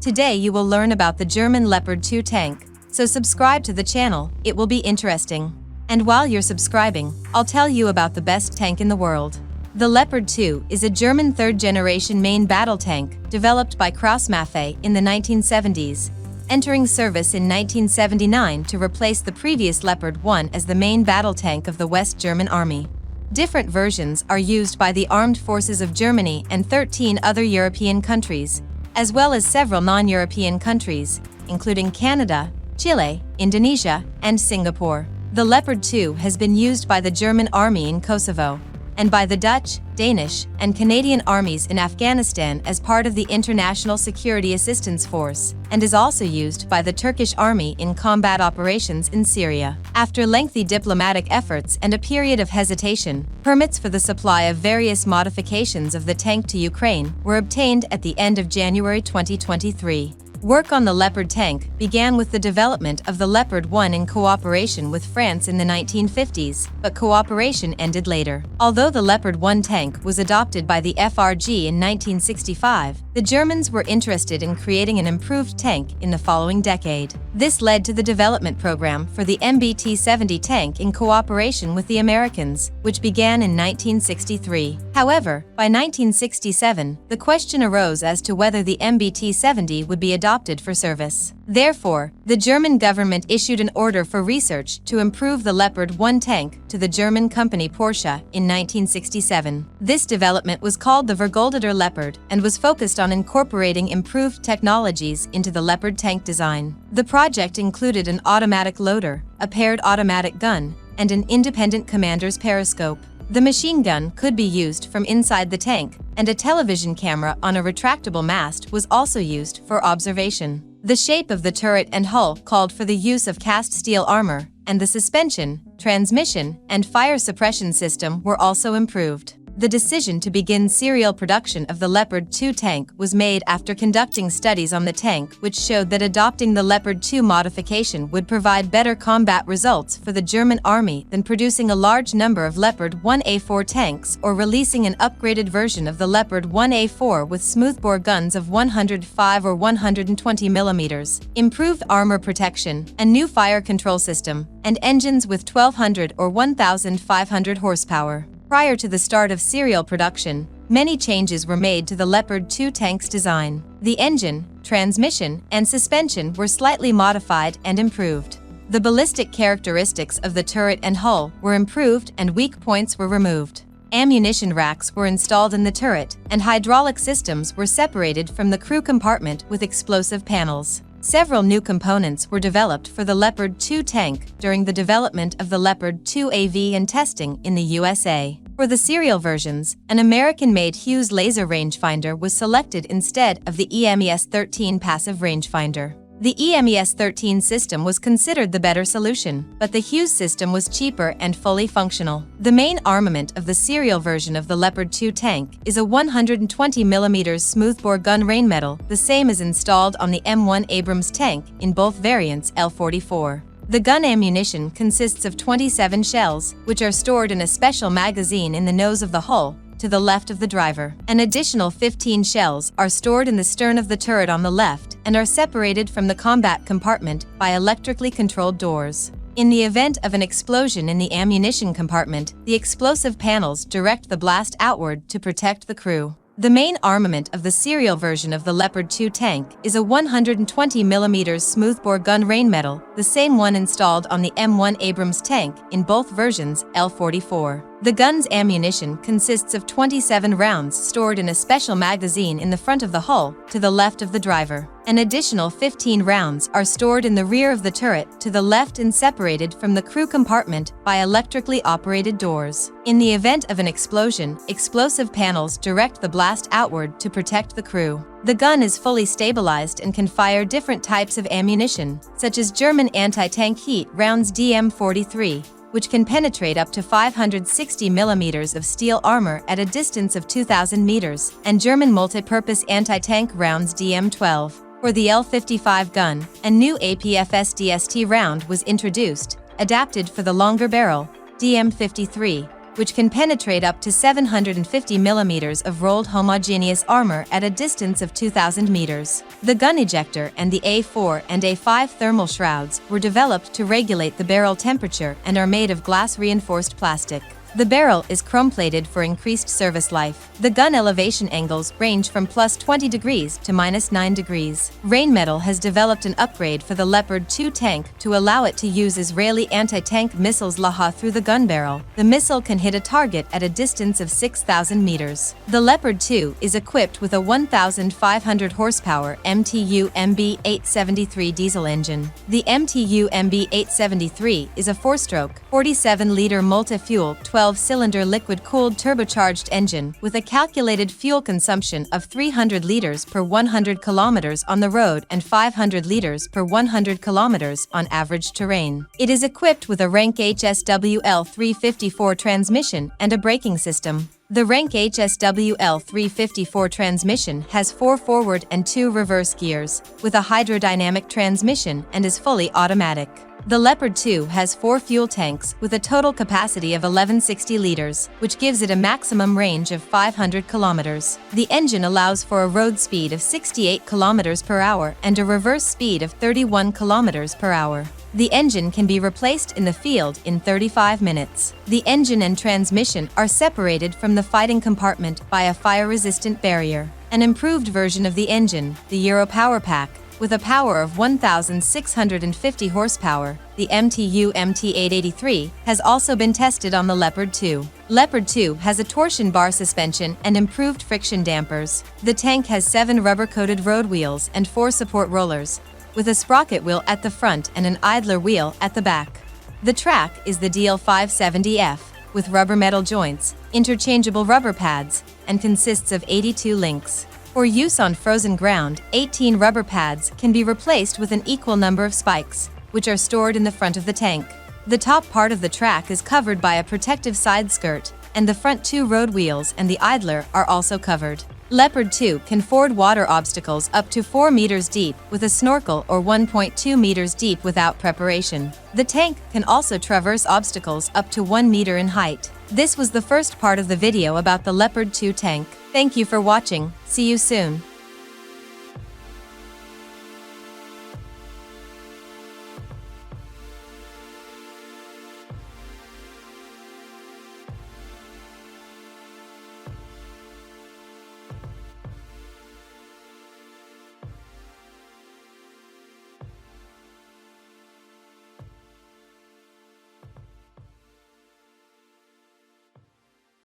Today you will learn about the German Leopard 2 tank, so subscribe to the channel, it will be interesting. And while you're subscribing, I'll tell you about the best tank in the world. The Leopard 2 is a German third-generation main battle tank developed by Krauss-Maffei in the 1970s, entering service in 1979 to replace the previous Leopard 1 as the main battle tank of the West German Army. Different versions are used by the Armed Forces of Germany and 13 other European countries, as well as several non-European countries, including Canada, Chile, Indonesia, and Singapore. The Leopard 2 has been used by the German Army in Kosovo, and by the Dutch, Danish, and Canadian armies in Afghanistan as part of the International Security Assistance Force, and is also used by the Turkish army in combat operations in Syria. After lengthy diplomatic efforts and a period of hesitation, permits for the supply of various modifications of the tank to Ukraine were obtained at the end of January 2023. Work on the Leopard tank began with the development of the Leopard 1 in cooperation with France in the 1950s, but cooperation ended later. Although the Leopard 1 tank was adopted by the FRG in 1965, the Germans were interested in creating an improved tank in the following decade. This led to the development program for the MBT-70 tank in cooperation with the Americans, which began in 1963. However, by 1967, the question arose as to whether the MBT-70 would be adopted for service. Therefore, the German government issued an order for research to improve the Leopard 1 tank to the German company Porsche in 1967. This development was called the Vergoldeter Leopard and was focused on incorporating improved technologies into the Leopard tank design. The project included an automatic loader, a paired automatic gun, and an independent commander's periscope. The machine gun could be used from inside the tank, and a television camera on a retractable mast was also used for observation. The shape of the turret and hull called for the use of cast steel armor, and the suspension, transmission, and fire suppression system were also improved. The decision to begin serial production of the Leopard 2 tank was made after conducting studies on the tank which showed that adopting the Leopard 2 modification would provide better combat results for the German army than producing a large number of Leopard 1A4 tanks or releasing an upgraded version of the Leopard 1A4 with smoothbore guns of 105 or 120 mm, improved armor protection, a new fire control system, and engines with 1200 or 1500 horsepower. Prior to the start of serial production, many changes were made to the Leopard 2 tank's design. The engine, transmission, and suspension were slightly modified and improved. The ballistic characteristics of the turret and hull were improved and weak points were removed. Ammunition racks were installed in the turret, and hydraulic systems were separated from the crew compartment with explosive panels. Several new components were developed for the Leopard 2 tank during the development of the Leopard 2 AV and testing in the USA. For the serial versions, an American-made Hughes laser rangefinder was selected instead of the EMES-13 passive rangefinder. The EMES-13 system was considered the better solution, but the Hughes system was cheaper and fully functional. The main armament of the serial version of the Leopard 2 tank is a 120 mm smoothbore gun rainmetal, the same as installed on the M1 Abrams tank in both variants L44. The gun ammunition consists of 27 shells, which are stored in a special magazine in the nose of the hull, to the left of the driver. An additional 15 shells are stored in the stern of the turret on the left and are separated from the combat compartment by electrically controlled doors. In the event of an explosion in the ammunition compartment, the explosive panels direct the blast outward to protect the crew. The main armament of the serial version of the Leopard 2 tank is a 120 mm smoothbore gun rainmetal, the same one installed on the M1 Abrams tank in both versions L44. The gun's ammunition consists of 27 rounds stored in a special magazine in the front of the hull, to the left of the driver. An additional 15 rounds are stored in the rear of the turret to the left and separated from the crew compartment by electrically operated doors. In the event of an explosion, explosive panels direct the blast outward to protect the crew. The gun is fully stabilized and can fire different types of ammunition, such as German anti-tank heat rounds DM-43, which can penetrate up to 560 mm of steel armor at a distance of 2,000 meters, and German multi-purpose anti-tank rounds DM-12. For the L55 gun, a new APFS DST round was introduced, adapted for the longer barrel, DM-53, which can penetrate up to 750 millimeters of rolled homogeneous armor at a distance of 2,000 meters. The gun ejector and the A4 and A5 thermal shrouds were developed to regulate the barrel temperature and are made of glass-reinforced plastic. The barrel is chrome-plated for increased service life. The gun elevation angles range from +20 degrees to -9 degrees. Rheinmetall has developed an upgrade for the Leopard 2 tank to allow it to use Israeli anti-tank missiles Laha through the gun barrel. The missile can hit a target at a distance of 6,000 meters. The Leopard 2 is equipped with a 1,500 horsepower MTU MB873 diesel engine. The MTU MB873 is a 4-stroke, 47-liter multi-fuel 12-cylinder liquid-cooled turbocharged engine with a calculated fuel consumption of 300 liters per 100 kilometers on the road and 500 liters per 100 kilometers on average terrain. It is equipped with a Rank HSWL 354 transmission and a braking system. The Rank HSWL 354 transmission has 4 forward and 2 reverse gears, with a hydrodynamic transmission and is fully automatic. The Leopard 2 has 4 fuel tanks with a total capacity of 1160 liters, which gives it a maximum range of 500 kilometers. The engine allows for a road speed of 68 kilometers per hour and a reverse speed of 31 kilometers per hour. The engine can be replaced in the field in 35 minutes. The engine and transmission are separated from the fighting compartment by a fire-resistant barrier. An improved version of the engine, the Euro Power Pack, with a power of 1,650 horsepower, the MTU MT883, has also been tested on the Leopard 2. Leopard 2 has a torsion bar suspension and improved friction dampers. The tank has 7 rubber-coated road wheels and 4 support rollers, with a sprocket wheel at the front and an idler wheel at the back. The track is the DL570F, with rubber metal joints, interchangeable rubber pads, and consists of 82 links. For use on frozen ground, 18 rubber pads can be replaced with an equal number of spikes, which are stored in the front of the tank. The top part of the track is covered by a protective side skirt, and the front 2 road wheels and the idler are also covered. Leopard 2 can ford water obstacles up to 4 meters deep with a snorkel or 1.2 meters deep without preparation. The tank can also traverse obstacles up to 1 meter in height. This was the first part of the video about the Leopard 2 tank. Thank you for watching. See you soon.